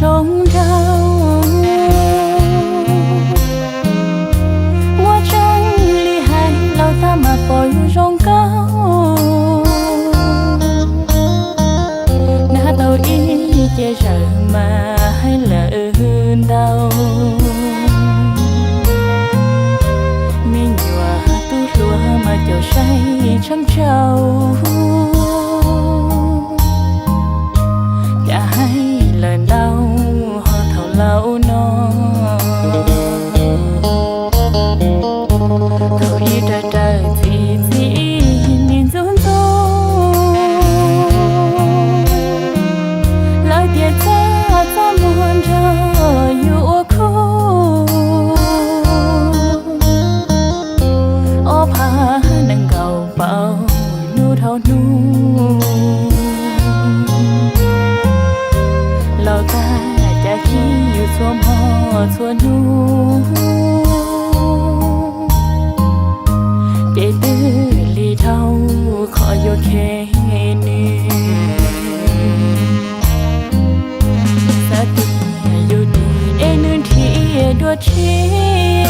sống đauว่าจังลีให้เราตามมาปล่อยร้องเก้าหน้าเตาอีเจเจอมาให้เหลืออื่นเดาไม่หยวตู้รัวมาเจ้าใช้ช่างเจ้าอย่าให้เลินเดาเล่านอเขาอีเดอที่นินจุนจูลอยเดียจ้าจะมวนเธออยู่คู่อ้อพานังเก่าเป่านูเท่านูเราตาจะขี้อยู่สวมห่อสวนนูเจตื้อลีเท่าขอโยเคนี่สติอยู่ดีเอ็นที่ดัวเชีย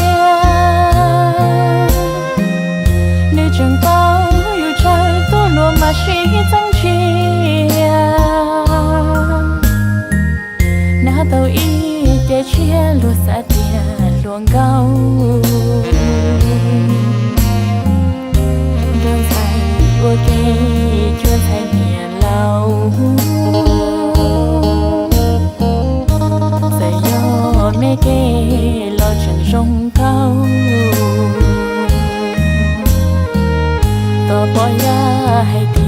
นึกจังเป้าอยู่ใจตัวรวมมาชีจังเชียหน้าเตาอีเจเชียลัวสะเตียลวงเก่าโดนใจโอเคชวนใจเมียเราใส่ยอไม่เกรอฉันรงเก่าต่อปอยาให้